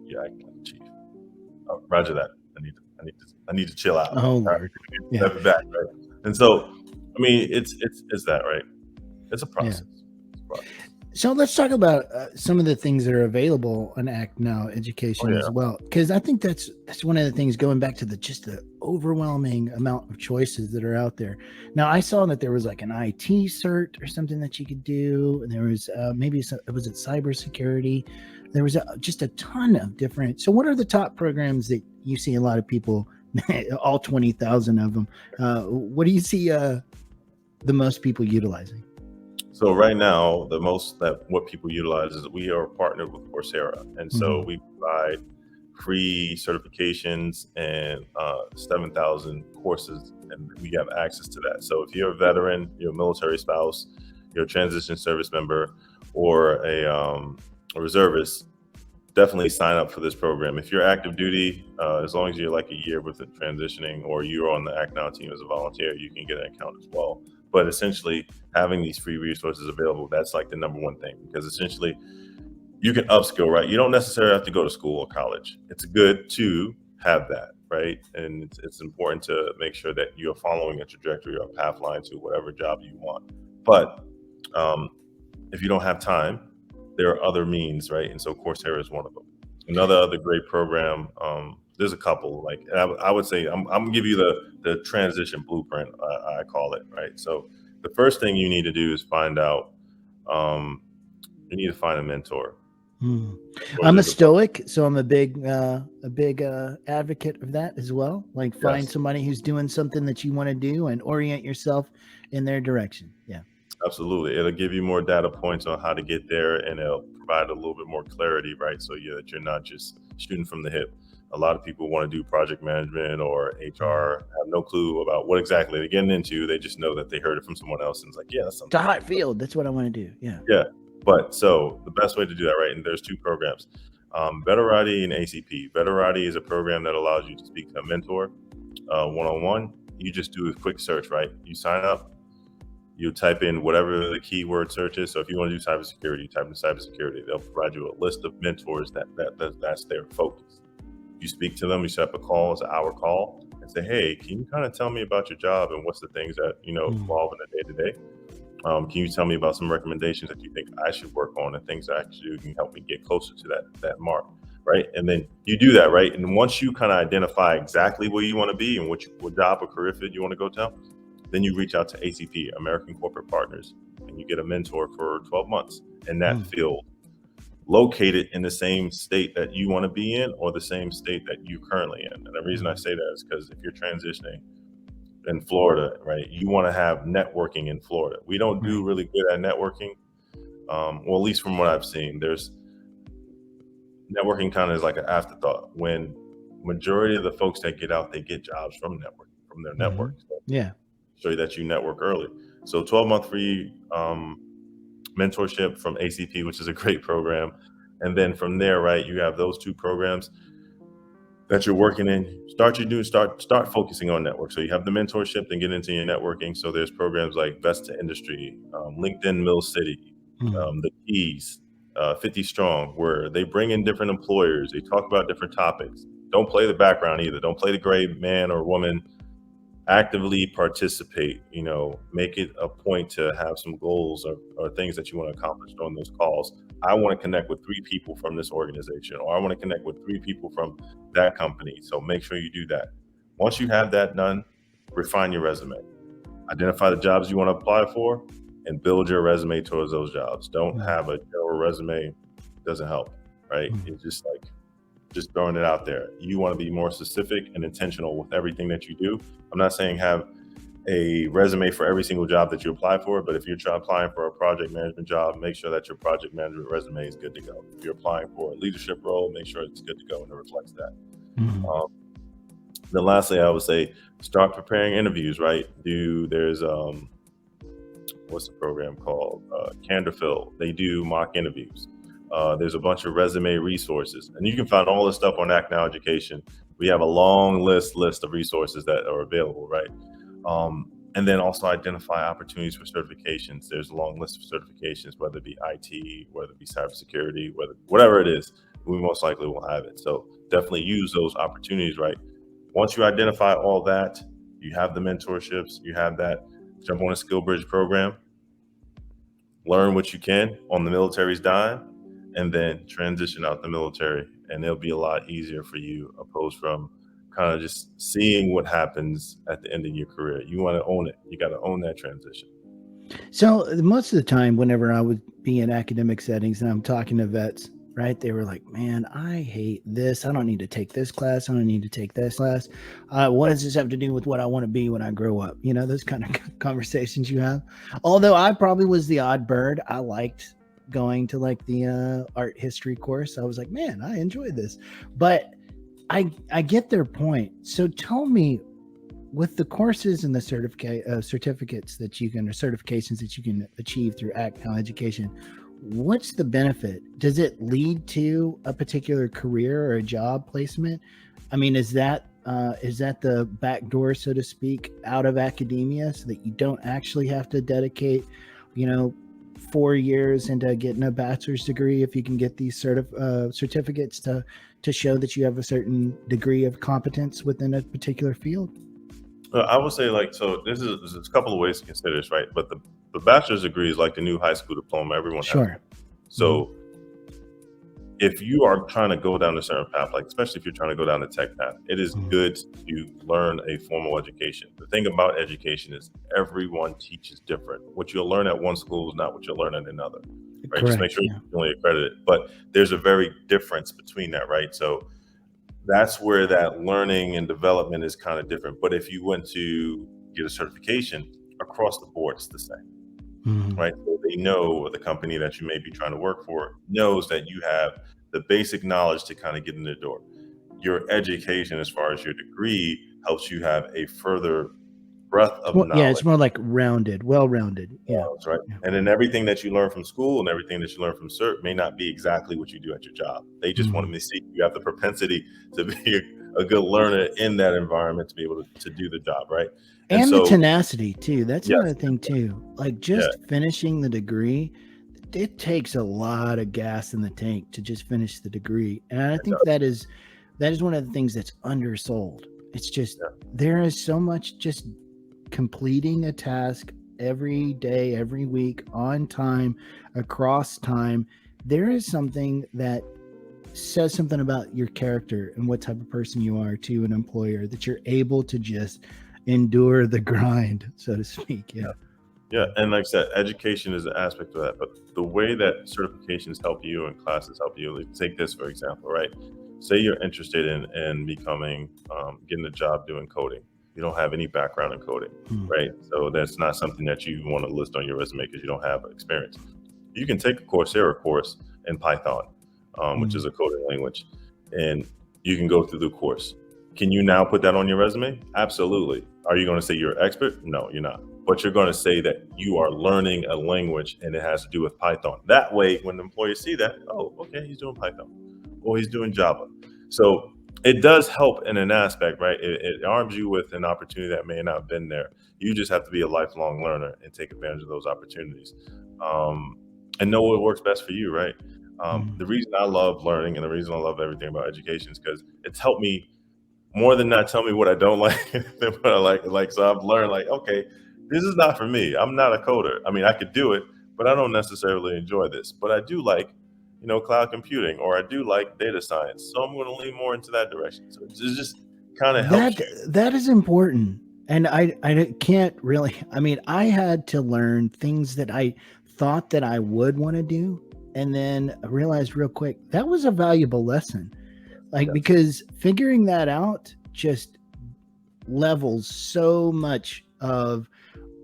you're acting like a chief. Oh, Roger that. I need to chill out. Oh, Lord. Yeah. Step it back, right? And so, I mean, it's that, right? It's a process. Yeah. So let's talk about some of the things that are available on Act Now Education as well, because I think that's one of the things, going back to the overwhelming amount of choices that are out there. Now, I saw that there was like an IT cert or something that you could do, and there was was it cybersecurity? There was just a ton of different. So what are the top programs that you see a lot of people, all 20,000 of them? What do you see the most people utilizing? So right now, what people utilize is we are partnered with Coursera, and so we provide free certifications and 7,000 courses, and we have access to that. So if you're a veteran, you're a military spouse, you're a transition service member, or a reservist, definitely sign up for this program. If you're active duty, as long as you're like a year with it transitioning, or you're on the Act Now team as a volunteer, you can get an account as well. But essentially, having these free resources available, that's like the number one thing, because essentially you can upskill, right? You don't necessarily have to go to school or college. It's good to have that, right? And it's important to make sure that you're following a trajectory or a path line to whatever job you want. But if you don't have time, there are other means, right? And so Coursera is one of them. Another great program, there's a couple, like I would say, I'm gonna give you the transition blueprint, I call it, right? So the first thing you need to do is find out, you need to find a mentor. I'm a stoic, so I'm a big advocate of that as well. Like, find somebody who's doing something that you want to do and orient yourself in their direction. Yeah, absolutely. It'll give you more data points on how to get there, and it'll provide a little bit more clarity, right? So that you're not just shooting from the hip. A lot of people want to do project management or HR, have no clue about what exactly they're getting into. They just know that they heard it from someone else, and it's like, yeah, that's something. It's a hot field. That's what I want to do. Yeah. Yeah. But so the best way to do that, right? And there's two programs, Veterati and ACP. Veterati is a program that allows you to speak to a mentor one-on-one. You just do a quick search, right? You sign up, you type in whatever the keyword search is. So if you want to do cybersecurity, you type in cybersecurity. They'll provide you a list of mentors that's their focus. You speak to them, you set up a call, it's an hour call, and say, hey, can you kind of tell me about your job and what's the things that, involve in the day-to-day? Can you tell me about some recommendations that you think I should work on, and things that actually can help me get closer to that mark, right? And then you do that, right? And once you kind of identify exactly where you want to be and what job or career fit you want to go to, then you reach out to ACP, American Corporate Partners, and you get a mentor for 12 months in that field, located in the same state that you want to be in or the same state that you're currently in. And the reason I say that is because if you're transitioning in Florida, right, you want to have networking in Florida. We don't do really good at networking. Well, at least from what I've seen, there's networking kind of is like an afterthought. When majority of the folks that get out, they get jobs from their network. So yeah. Show you that you network early. So 12-month free mentorship from ACP, which is a great program. And then from there, right, you have those two programs that you're working in. Start focusing on network. So you have the mentorship, then get into your networking. So there's programs like Vest to Industry, LinkedIn Mill City, the Keys, 50 Strong, where they bring in different employers. They talk about different topics. Don't play the background either. Don't play the gray man or woman. Actively participate, make it a point to have some goals or things that you want to accomplish on those calls. I want to connect with 3 people from this organization, or I want to connect with 3 people from that company. So make sure you do that. Once you have that done, refine your resume. Identify the jobs you want to apply for and build your resume towards those jobs. Don't have a general resume. Doesn't help, right? It's just throwing it out there. You want to be more specific and intentional with everything that you do. I'm not saying have a resume for every single job that you apply for, but if you're applying for a project management job, make sure that your project management resume is good to go. If you're applying for a leadership role, make sure it's good to go and it reflects that. Then lastly, I would say start preparing interviews, right? There's what's the program called? Canderfill. They do mock interviews. There's a bunch of resume resources, and you can find all this stuff on Act Now Education. We have a long list of resources that are available, right? And then also identify opportunities for certifications. There's a long list of certifications, whether it be IT, whether it be cybersecurity, whatever it is, we most likely will have it. So definitely use those opportunities, right? Once you identify all that, you have the mentorships, you have that, jump on a Skill Bridge program, learn what you can on the military's dime, and then transition out the military. And it'll be a lot easier for you opposed from kind of just seeing what happens at the end of your career. You want to own it. You got to own that transition. So most of the time, whenever I would be in academic settings and I'm talking to vets, right, they were like, man, I hate this. I don't need to take this class. I don't need to take this class. What does this have to do with what I want to be when I grow up? You know, those kind of conversations you have. Although I probably was the odd bird. I liked going to like the art history course. I was like, man, I enjoy this. But I get their point. So tell me, with the courses and the certificates that you can, or certifications that you can achieve through Act Now Education, what's the benefit? Does it lead to a particular career or a job placement? I mean, is that the back door, so to speak, out of academia, so that you don't actually have to dedicate, 4 years into getting a bachelor's degree if you can get these certificates to show that you have a certain degree of competence within a particular field? I would say so there's a couple of ways to consider this, right? But the bachelor's degree is like the new high school diploma. Everyone has it. So if you are trying to go down a certain path, like especially if you're trying to go down the tech path, it is good to learn a formal education. The thing about education is everyone teaches different. What you'll learn at one school is not what you'll learn at another, right? Just make sure you're only accredited. But there's a very difference between that, right? So that's where that learning and development is kind of different. But if you went to get a certification, across the board, it's the same. Right? So they know, the company that you may be trying to work for knows that you have the basic knowledge to kind of get in the door. Your education, as far as your degree, helps you have a further breadth of knowledge. Yeah, it's more like well-rounded. Yeah. Right. Yeah. And then everything that you learn from school and everything that you learn from CERT may not be exactly what you do at your job. They just want to see you have the propensity to be a good learner in that environment to be able to do the job, right? And the tenacity too. That's another thing too. Like just finishing the degree, it takes a lot of gas in the tank to just finish the degree. And I think that is one of the things that's undersold. It's just there is so much just completing a task every day, every week, on time, across time. There is something that says something about your character and what type of person you are to an employer, that you're able to just endure the grind, so to speak. Yeah. And like I said, education is an aspect of that, but the way that certifications help you and classes help you, like take this for example, right? Say you're interested in becoming, getting a job doing coding. You don't have any background in coding, right? So that's not something that you want to list on your resume because you don't have experience. You can take a Coursera course in Python, which is a coding language, and you can go through the course. Can you now put that on your resume? Absolutely. Are you going to say you're an expert? No, you're not. But you're going to say that you are learning a language and it has to do with Python. That way, when the employers see that, oh, okay, he's doing Python, or he's doing Java. So it does help in an aspect, right? It arms you with an opportunity that may not have been there. You just have to be a lifelong learner and take advantage of those opportunities, and know what works best for you, right? The reason I love learning and the reason I love everything about education is because it's helped me more than not tell me what I don't like than what I like. Like, so I've learned okay, this is not for me. I'm not a coder. I mean, I could do it, but I don't necessarily enjoy this. But I do like, cloud computing, or I do like data science. So I'm going to lean more into that direction. So it's just kind of helps you. That is important. And I can't really, I mean, I had to learn things that I thought that I would want to do. And then I realized real quick, that was a valuable lesson. Like, Yes. because figuring that out just levels so much of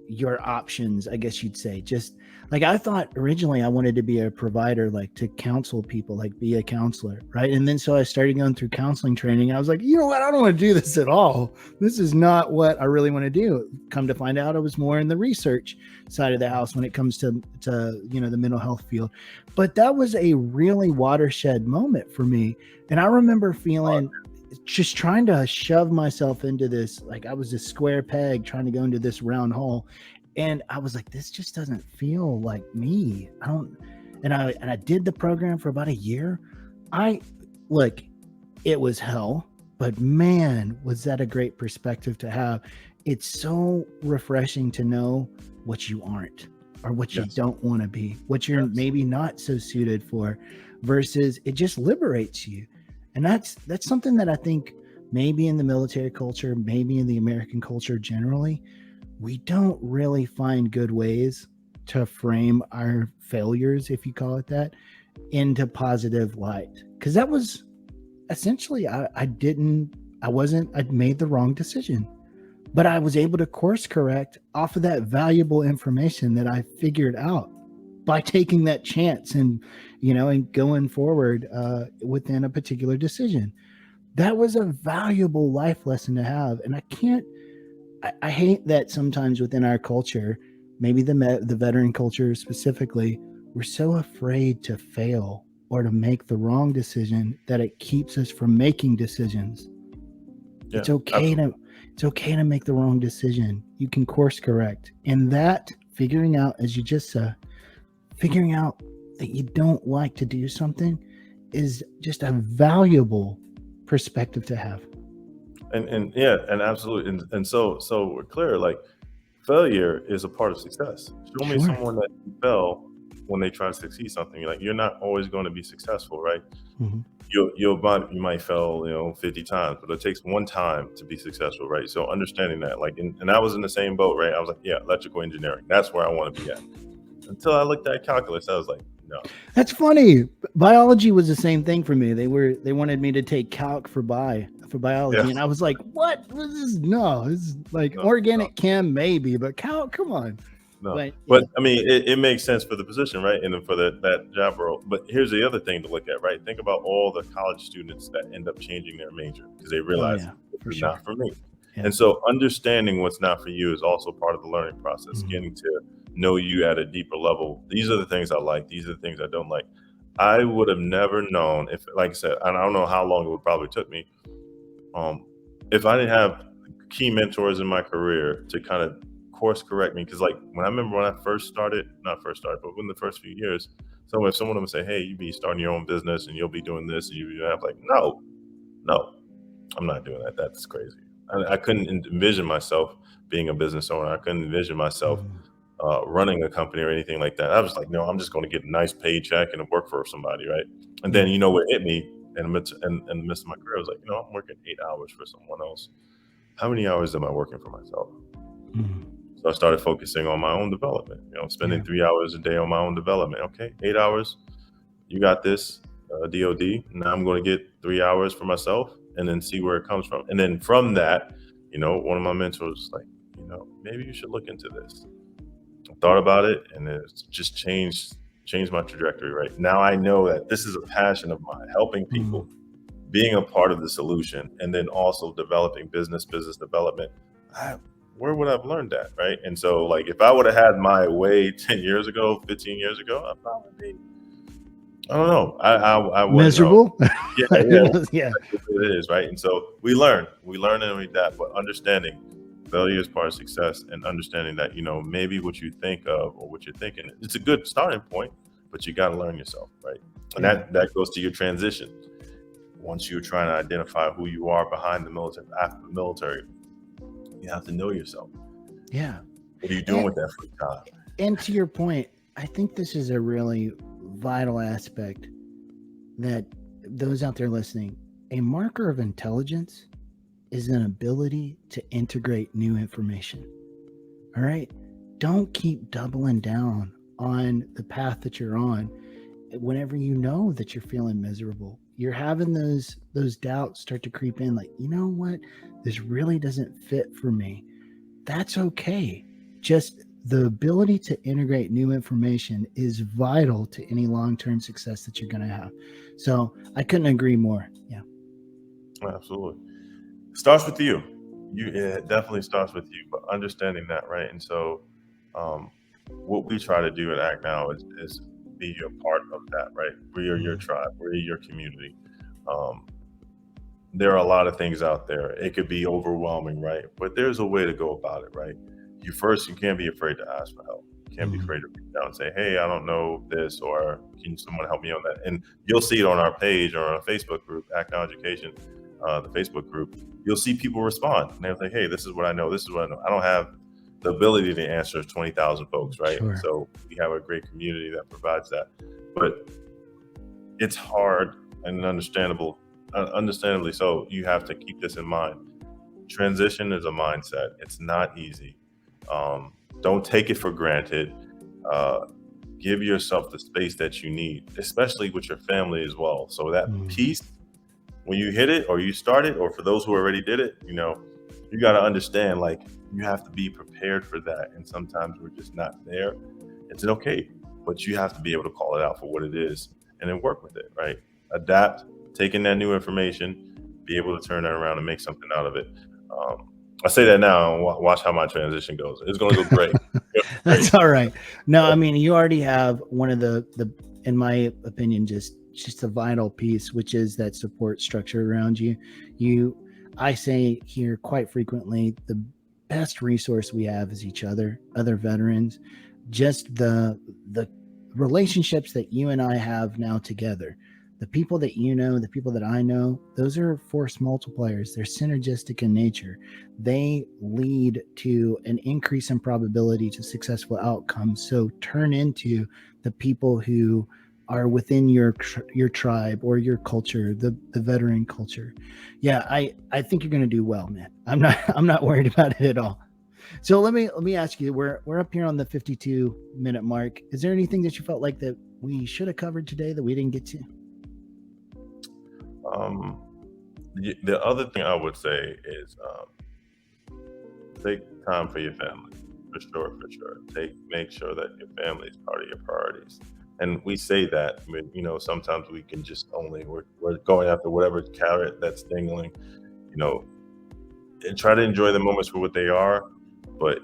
your options, I guess you'd say. Just like I thought originally I wanted to be a provider, like to counsel people, like be a counselor, right? And then so I started going through counseling training and I was like, you know what, I don't want to do this at all. This is not what I really want to do. Come to find out I was more in the research side of the house when it comes to you know, the mental health field. But that was a really watershed moment for me. And I remember feeling just trying to shove myself into this, like I was a square peg trying to go into this round hole. And I was like, this just doesn't feel like me. And I did the program for about a year. Look, it was hell, but man, was that a great perspective to have. It's so refreshing to know what you aren't or what you don't want to be, what you're maybe not so suited for, versus it just liberates you. And that's something that I think maybe in the military culture, maybe in the American culture generally, we don't really find good ways to frame our failures, if you call it that, into positive light. Because that was essentially, I made the wrong decision, but I was able to course correct off of that valuable information that I figured out by taking that chance and, you know, and going forward within a particular decision. That was a valuable life lesson to have. And I hate that sometimes within our culture, maybe the veteran culture specifically, we're so afraid to fail or to make the wrong decision that it keeps us from making decisions. Yeah, it's okay to make the wrong decision. You can course correct. And that figuring out, as you just said, figuring out that you don't like to do something is just a valuable perspective to have. And absolutely. And so we're clear, like failure is a part of success. Show me someone that fell when they try to succeed something. Like, you're not always going to be successful, right? Mm-hmm. You might fail, 50 times, but it takes one time to be successful, right? So understanding that, like, and I was in the same boat, right? I was like, yeah, electrical engineering, that's where I want to be at. Until I looked at calculus, I was like, no. That's funny. Biology was the same thing for me. They wanted me to take calc for biology, and I was like, what? This is like organic chem maybe, but calc, come on. No, but I mean, it makes sense for the position, right? And then for that job role. But here's the other thing to look at, right? Think about all the college students that end up changing their major because they realize it's not for me. Yeah. And so understanding what's not for you is also part of the learning process, getting to know you at a deeper level. These are the things I like. These are the things I don't like. I would have never known if, like I said, I don't know how long it would probably took me. If I didn't have key mentors in my career to kind of course correct me, because like when I first started, but within the first few years, so if someone would say, hey, you be starting your own business and you'll be doing this, and you have like, no, I'm not doing that. That's crazy. I couldn't envision myself being a business owner. I couldn't envision myself running a company or anything like that. I was like, no, I'm just going to get a nice paycheck and work for somebody, right? And then what hit me in the midst of my career, I was like, I'm working 8 hours for someone else. How many hours am I working for myself? So I started focusing on my own development, spending 3 hours a day on my own development. Okay, 8 hours, you got this, DOD. Now I'm going to get 3 hours for myself and then see where it comes from. And then from that, one of my mentors was like, maybe you should look into this. I thought about it, and it's just changed my trajectory, right? Now I know that this is a passion of mine, helping people, being a part of the solution, and then also developing business development. Where would I have learned that, right? And so, like, if I would have had my way 10 years ago, 15 years ago, I'd probably be, I don't know. I miserable. Yeah, it is, right? And so we learn and we adapt, but understanding failure is part of success, and understanding that, maybe what you think of or what you're thinking, it's a good starting point, but you got to learn yourself, right? And that goes to your transition. Once you're trying to identify who you are behind the military, after the military, you have to know yourself. Yeah. What are you doing with that free time? And to your point, I think this is a really vital aspect that those out there listening, a marker of intelligence is an ability to integrate new information. All right. Don't keep doubling down on the path that you're on whenever you know that you're feeling miserable. You're having those doubts start to creep in, like, you know what? This really doesn't fit for me. That's okay. Just the ability to integrate new information is vital to any long-term success that you're going to have. So I couldn't agree more. Yeah. Absolutely. Starts with you. It definitely starts with you, but understanding that, right? And so what we try to do at Act Now is be a part of that, right? We are your tribe. We're your community. There are a lot of things out there. It could be overwhelming, right? But there's a way to go about it, right? You can't be afraid to ask for help. You can't be afraid to reach out and say, hey, I don't know this, or can someone help me on that? And you'll see it on our page or on our Facebook group, Act Now Education, the Facebook group. You'll see people respond and they'll say, hey, this is what I know. This is what I know. I don't have the ability to answer 20,000 folks, right? Sure. So we have a great community that provides that. But it's hard and understandably so. You have to keep this in mind. Transition is a mindset. It's not easy. Don't take it for granted. Give yourself the space that you need, especially with your family as well. So that peace, when you hit it or you start it, or for those who already did it, you got to understand, like, you have to be prepared for that. And sometimes we're just not there. It's okay, but you have to be able to call it out for what it is and then work with it, right? Adapt, take in that new information, be able to turn that around and make something out of it. I say that now and watch how my transition goes. It's going to go great. That's all right. No, I mean, you already have one of the in my opinion, just a vital piece, which is that support structure around you. I say here quite frequently, the best resource we have is each other, other veterans, just the relationships that you and I have now together. The people that you know, the people that I know, those are force multipliers. They're synergistic in nature. They lead to an increase in probability to successful outcomes. So turn into the people who are within your tribe or your culture, the veteran culture. Yeah, I think you're going to do well, man. I'm not worried about it at all. So let me ask you, we're up here on the 52-minute mark. Is there anything that you felt like that we should have covered today that we didn't get to? The other thing I would say is take time for your family, for sure. Make sure that your family is part of your priorities. And we say that, sometimes we can just we're going after whatever carrot that's dangling, and try to enjoy the moments for what they are. But,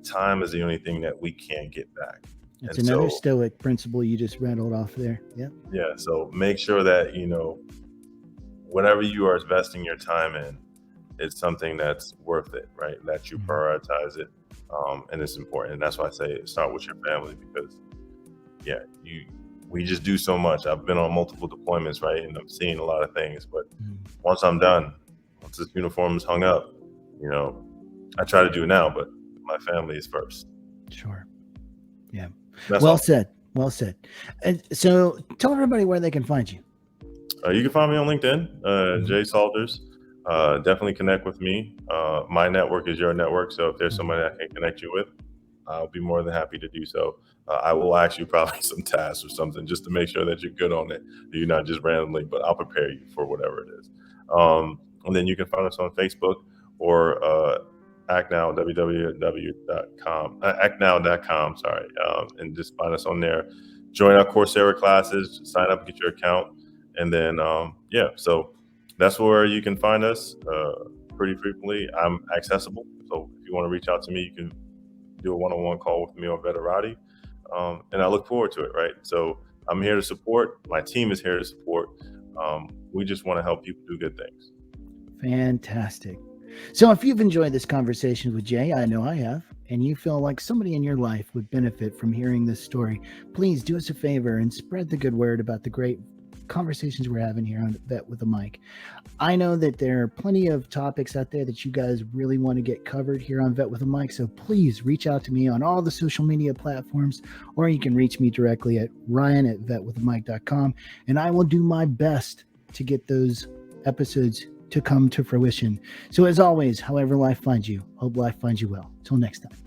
time is the only thing that we can't get back. It's another Stoic principle you just rattled off there. Yeah. Yeah. So make sure that, whatever you are investing your time in, it's something that's worth it, right? That you prioritize it. And it's important. And that's why I say start with your family, because we just do so much. I've been on multiple deployments, right? And I'm seeing a lot of things, but once I'm done, once this uniform is hung up, I try to do it now, but my family is first. Sure. Yeah. That's well all. said. Well said. And so tell everybody where they can find you. You can find me on LinkedIn, Jay Salters. Definitely connect with me. My network is your network. So if there's somebody I can connect you with, I'll be more than happy to do so. I will ask you probably some tasks or something just to make sure that you're good on it. You're not just randomly, but I'll prepare you for whatever it is. And then you can find us on Facebook or ActNow, www.com, actnow.com, sorry. And just find us on there. Join our Coursera classes, sign up, get your account. And then, so that's where you can find us pretty frequently. I'm accessible. So if you want to reach out to me, you can do a one-on-one call with me or Veterati. And I look forward to it, right? So I'm here to support. My team is here to support. We just want to help people do good things. Fantastic. So if you've enjoyed this conversation with Jay, I know I have, and you feel like somebody in your life would benefit from hearing this story, please do us a favor and spread the good word about the great conversations we're having here on Vet with a Mic. I know that there are plenty of topics out there that you guys really want to get covered here on Vet with a Mic, so please reach out to me on all the social media platforms, or you can reach me directly at ryan@vetwithamic.com, and I will do my best to get those episodes to come to fruition. So as always, however life finds you, hope life finds you well. Till next time.